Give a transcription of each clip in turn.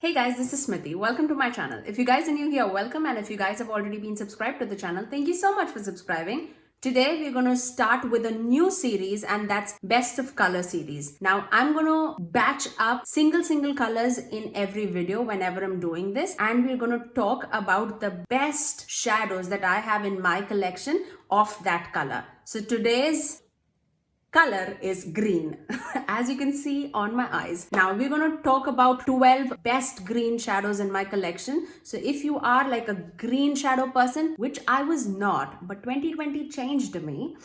Hey guys, this is Smithy. Welcome to my channel. If you guys are new here, welcome, and if you guys have already been subscribed to the channel, thank you so much for subscribing. Today we're going to start with a new series, and that's Best of Color series. Now I'm going to batch up single colors in every video whenever I'm doing this, and we're going to talk about the best shadows that I have in my collection of that color. So today's color is green, as you can see on my eyes. Now we're going to talk about 12 best green shadows in my collection. So if you are like a green shadow person, which I was not, but 2020 changed me.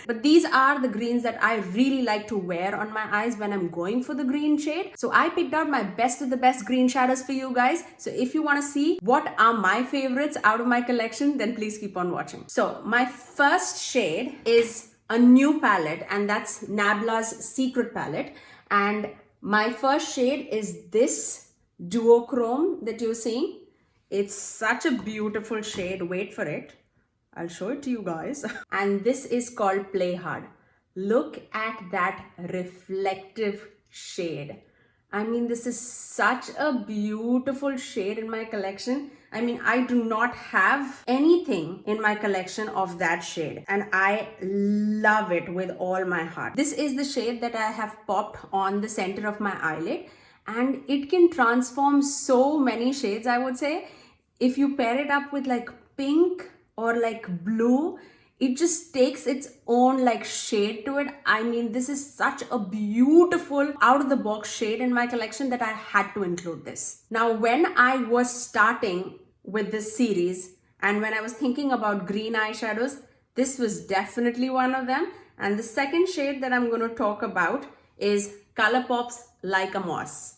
But these are the greens that I really like to wear on my eyes when I'm going for the green shade. So I picked out my best of the best green shadows for you guys. So if you want to see what are my favorites out of my collection, then please keep on watching. So my first shade is a new palette, and that's Nabla's Secret palette, and my first shade is this duochrome that you're seeing. It's such a beautiful shade. Wait for it, I'll show it to you guys. And this is called Play Hard. Look at that reflective shade. I mean, this is such a beautiful shade in my collection. I mean, I do not have anything in my collection of that shade, and I love it with all my heart. This is the shade that I have popped on the center of my eyelid, and it can transform so many shades, I would say. If you pair it up with like pink or like blue, it just takes its own like shade to it. I mean, this is such a beautiful out of the box shade in my collection that I had to include this. Now, when I was starting with this series and when I was thinking about green eyeshadows, this was definitely one of them. And the second shade that I'm going to talk about is ColourPop's Like a Moss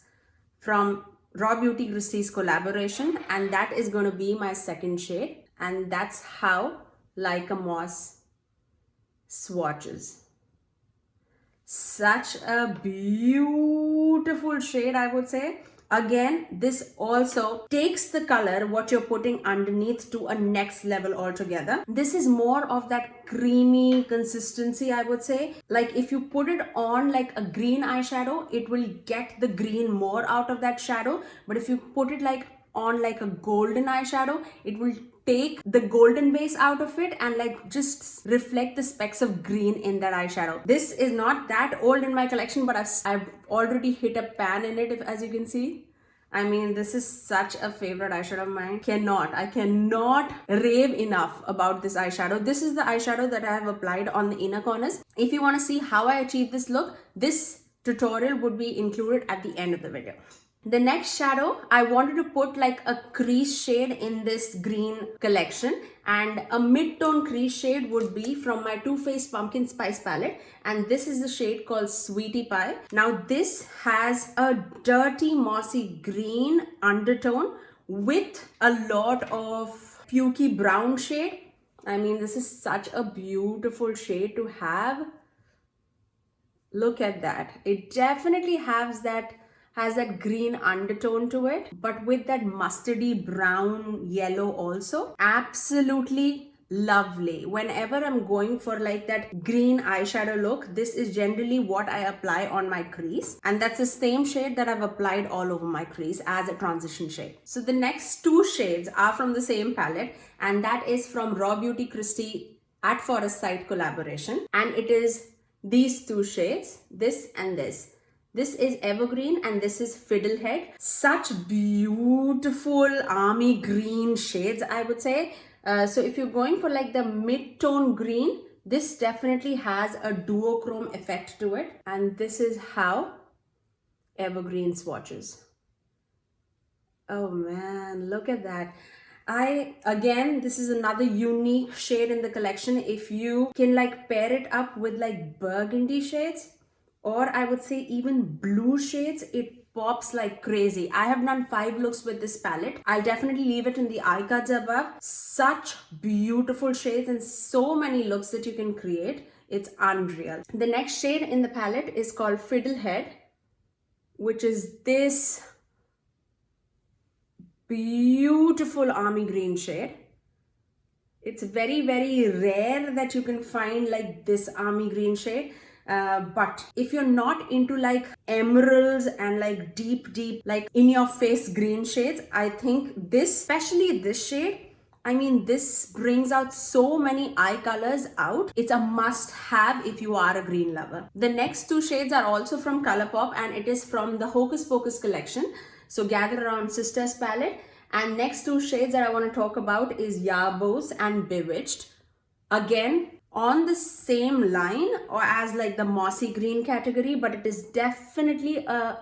from Raw Beauty Christie's collaboration. And that is going to be my second shade. And that's how Like a Moss swatches. Such a beautiful shade, I would say. Again, this also takes the color, what you're putting underneath, to a next level altogether. This is more of that creamy consistency, I would say. Like if you put it on like a green eyeshadow, it will get the green more out of that shadow. But if you put it like on like a golden eyeshadow, it will take the golden base out of it and like just reflect the specks of green in that eyeshadow. This is not that old in my collection, but I've already hit a pan in it, as you can see. I mean, this is such a favorite eyeshadow of mine. I cannot rave enough about this eyeshadow. This is the eyeshadow that I have applied on the inner corners. If you want to see how I achieve this look, this tutorial would be included at the end of the video. The next shadow, I wanted to put like a crease shade in this green collection, and a mid-tone crease shade would be from my Too Faced Pumpkin Spice palette, and this is the shade called Sweetie Pie. Now this has a dirty mossy green undertone with a lot of pukey brown shade. I mean, this is such a beautiful shade to have. Look at that. It definitely has that green undertone to it, but with that mustardy brown yellow also. Absolutely lovely. Whenever I'm going for like that green eyeshadow look, this is generally what I apply on my crease, and that's the same shade that I've applied all over my crease as a transition shade. So the next two shades are from the same palette, and that is from Raw Beauty Christie at Forest Site collaboration, and it is these two shades, this and this. This is Evergreen and this is Fiddlehead. Such beautiful army green shades, I would say. So if you're going for like the mid-tone green, this definitely has a duochrome effect to it. And this is how Evergreen swatches. Oh man, look at that. Again, this is another unique shade in the collection. If you can like pair it up with like burgundy shades, or I would say even blue shades, it pops like crazy. I have done 5 looks with this palette. I'll definitely leave it in the eye cards above. Such beautiful shades and so many looks that you can create. It's unreal. The next shade in the palette is called Fiddlehead, which is this beautiful army green shade. It's very rare that you can find like this army green shade. But if you're not into like emeralds and like deep like in your face green shades, I think this, especially this shade, I mean, this brings out so many eye colors out. It's a must have if you are a green lover. The next two shades are also from Colourpop, and it is from the Hocus Pocus collection. So gather around Sisters palette. And next two shades that I want to talk about is Yabos and Bewitched. Again, on the same line or as like the mossy green category, but it is definitely a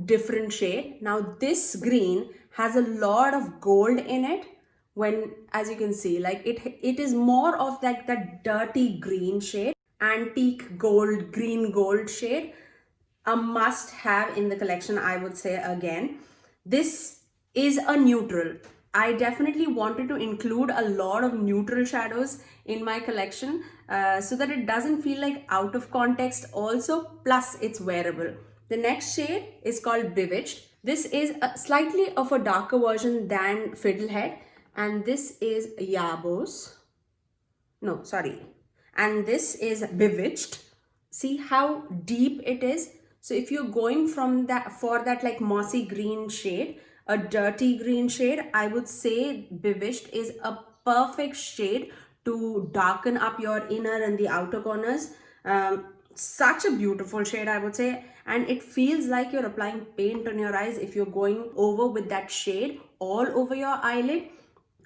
different shade. Now this green has a lot of gold in it. When, as you can see, like it is more of like that dirty green shade, antique gold, green gold shade. A must have in the collection, I would say. Again, this is a neutral. I definitely wanted to include a lot of neutral shadows in my collection so that it doesn't feel like out of context also, plus it's wearable. The next shade is called Bewitched. This is a slightly of a darker version than Fiddlehead, and this is Yabos. No, sorry. And this is Bewitched. See how deep it is? So if you're going from that for that like mossy green shade, a dirty green shade, I would say Bewitched is a perfect shade to darken up your inner and the outer corners. Such a beautiful shade, I would say, and it feels like you're applying paint on your eyes if you're going over with that shade all over your eyelid.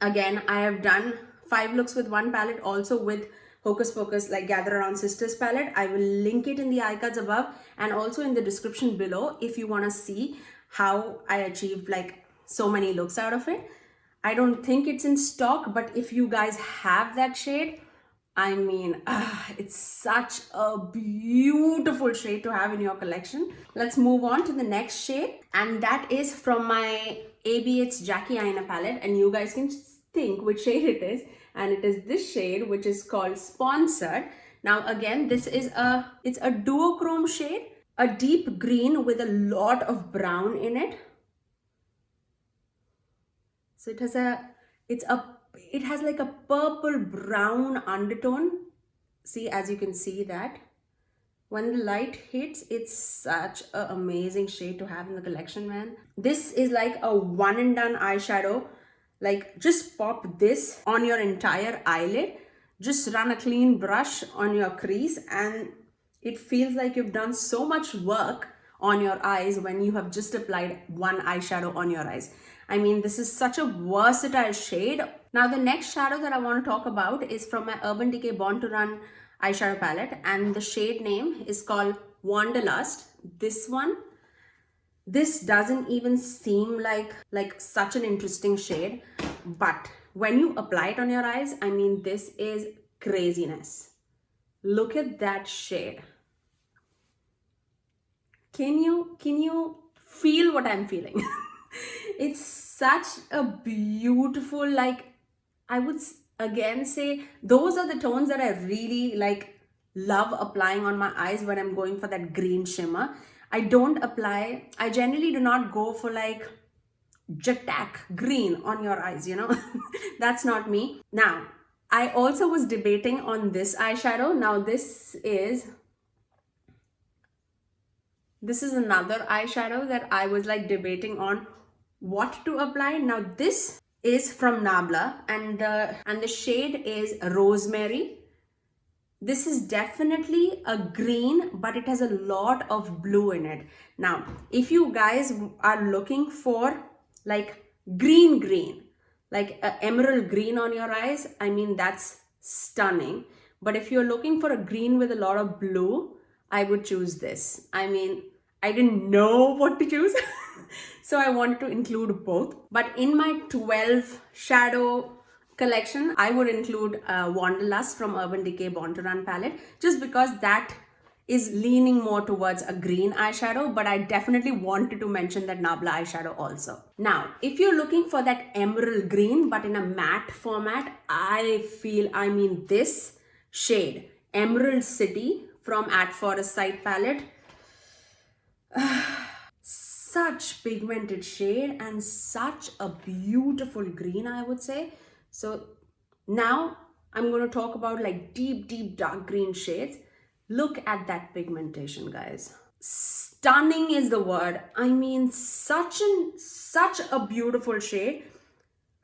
Again, I have done 5 looks with one palette, also with Hocus Pocus like Gather Around Sisters palette. I will link it in the eye cards above and also in the description below if you want to see how I achieved like so many looks out of it. I don't think it's in stock, but if you guys have that shade, I mean, it's such a beautiful shade to have in your collection. Let's move on to the next shade, and that is from my ABH Jackie Aina palette, and you guys can think which shade it is, and it is this shade, which is called Sponsored. Now again, this is it's a duochrome shade, a deep green with a lot of brown in it. So it has like a purple brown undertone. See, as you can see that when the light hits, it's such an amazing shade to have in the collection, man. This is like a one and done eyeshadow. Like just pop this on your entire eyelid, just run a clean brush on your crease, and it feels like you've done so much work on your eyes when you have just applied one eyeshadow on your eyes. I mean, this is such a versatile shade. Now the next shadow that I want to talk about is from my Urban Decay Born to Run eyeshadow palette, and the shade name is called Wanderlust. This one, this doesn't even seem like such an interesting shade, but when you apply it on your eyes, I mean, this is craziness. Look at that shade. Can you feel what I'm feeling? It's such a beautiful, like, I would again say those are the tones that I really like love applying on my eyes when I'm going for that green shimmer. I generally do not go for like Jatak green on your eyes, you know. That's not me. Now, I also was debating on this eyeshadow. Now this is another eyeshadow that I was like debating on what to apply. Now this is from Nabla, and the shade is Rosemary. This is definitely a green, but it has a lot of blue in it. Now, if you guys are looking for like green, like an emerald green on your eyes, I mean, that's stunning. But if you're looking for a green with a lot of blue, I would choose this. I mean, I didn't know what to choose. So I wanted to include both. But in my 12 shadow collection, I would include Wanderlust from Urban Decay Born to Run palette, just because that is leaning more towards a green eyeshadow, but I definitely wanted to mention that Nabla eyeshadow also. Now, if you're looking for that emerald green, but in a matte format, I mean, this shade, Emerald City from At Forest Side palette, such pigmented shade and such a beautiful green, I would say. So now I'm going to talk about like deep dark green shades. Look at that pigmentation, guys. Stunning is the word. I mean, such a beautiful shade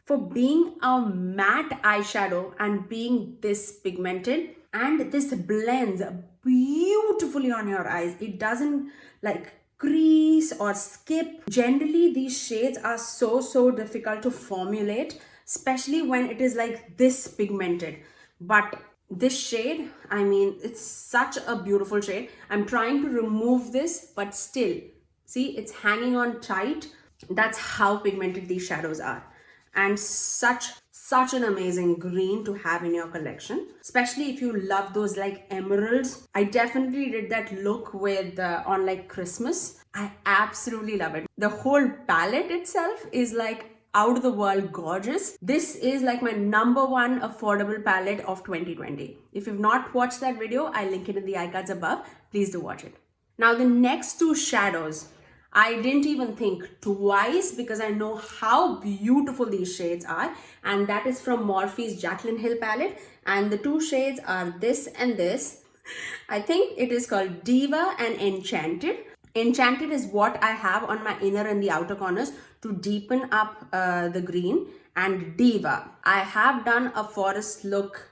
for being a matte eyeshadow and being this pigmented, and this blends beautifully on your eyes. It doesn't like crease or skip. Generally these shades are so difficult to formulate, especially when it is like this pigmented, but this shade, I mean, it's such a beautiful shade. I'm trying to remove this, but still, see, it's hanging on tight. That's how pigmented these shadows are. And such an amazing green to have in your collection, especially if you love those like emeralds. I definitely did that look with on like Christmas. I absolutely love it. The whole palette itself is like out of the world gorgeous. This is like my #1 affordable palette of 2020. If you've not watched that video, I'll link it in the iCards above. Please do watch it. Now the next two shadows, I didn't even think twice because I know how beautiful these shades are, and that is from Morphe's Jaclyn Hill palette, and the two shades are this and this. I think it is called Diva and Enchanted. Enchanted is what I have on my inner and the outer corners to deepen up the green, and Diva, I have done a forest look,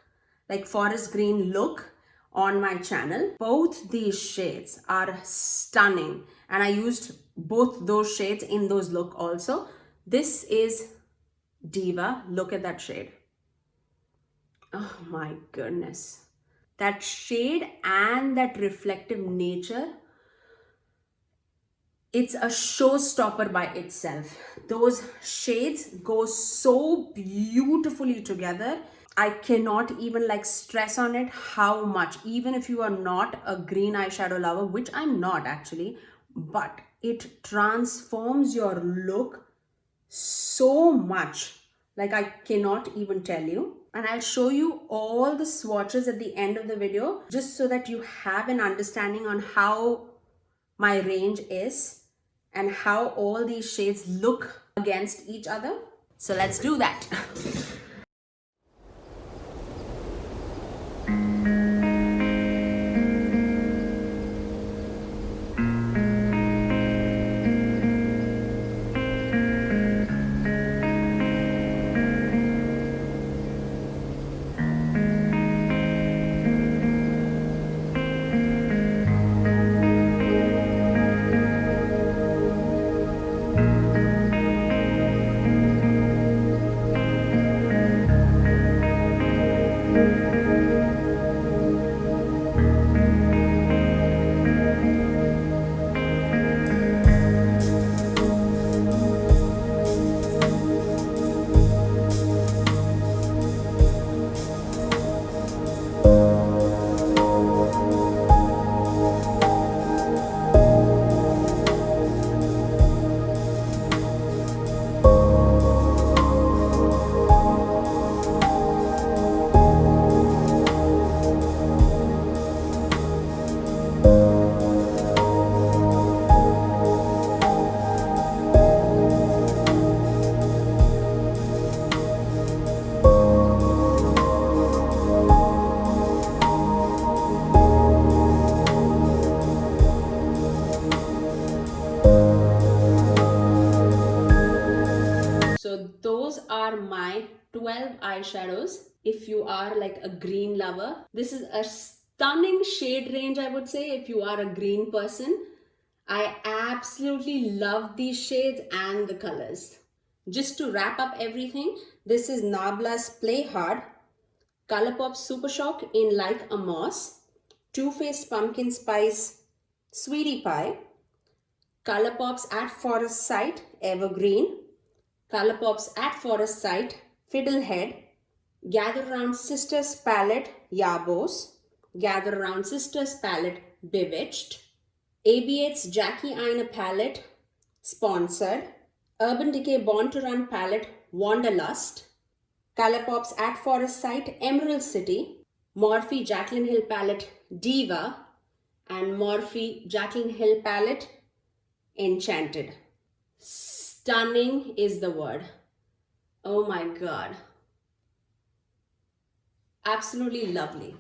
like forest green look on my channel. Both these shades are stunning, and I used both those shades in those look also. This is Diva. Look at that shade. Oh my goodness. That shade and that reflective nature, it's a showstopper by itself. Those shades go so beautifully together. I cannot even like stress on it how much, even if you are not a green eyeshadow lover, which I'm not actually, but it transforms your look so much. Like I cannot even tell you. And I'll show you all the swatches at the end of the video, just so that you have an understanding on how my range is and how all these shades look against each other. So let's do that. So those are my 12 eyeshadows. If you are like a green lover, this is a stunning shade range, I would say, if you are a green person. I absolutely love these shades and the colors. Just to wrap up everything, this is Nabla's Play Hard, Colourpop Super Shock in Like a Moss, Too Faced Pumpkin Spice Sweetie Pie, Colourpop's At Forest Sight Evergreen, Colourpop's At Forest Sight Fiddlehead, Gather Round Sisters Palette Yabos, Gather Round Sisters Palette Bewitched, AB8's Jackie Aina Palette Sponsored, Urban Decay Born to Run Palette Wanderlust, Colourpop's At Forest Sight Emerald City, Morphe Jaclyn Hill Palette Diva, and Morphe Jaclyn Hill Palette Enchanted. Stunning is the word. Oh my god. Absolutely lovely.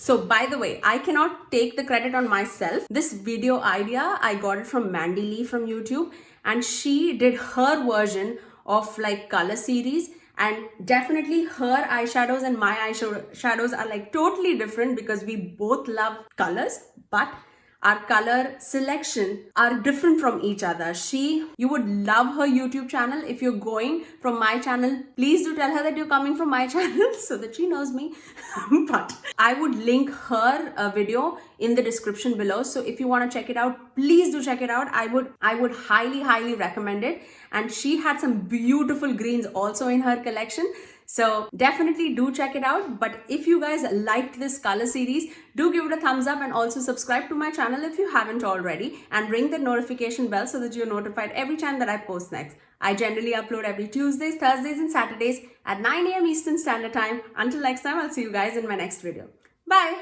So by the way, I cannot take the credit on myself. This video idea, I got it from Mandy Lee from YouTube, and she did her version of like color series, and definitely her eyeshadows and my eyeshadows are like totally different because we both love colors, but our color selection are different from each other. You would love her YouTube channel. If you're going from my channel, please do tell her that you're coming from my channel so that she knows me. But I would link her video in the description below. So if you want to check it out, please do check it out. I would highly recommend it. And she had some beautiful greens also in her collection. So definitely do check it out. But if you guys liked this color series, do give it a thumbs up and also subscribe to my channel if you haven't already, and ring the notification bell so that you're notified every time that I post next. I generally upload every Tuesdays, Thursdays and Saturdays at 9 a.m. Eastern Standard Time. Until next time, I'll see you guys in my next video. Bye.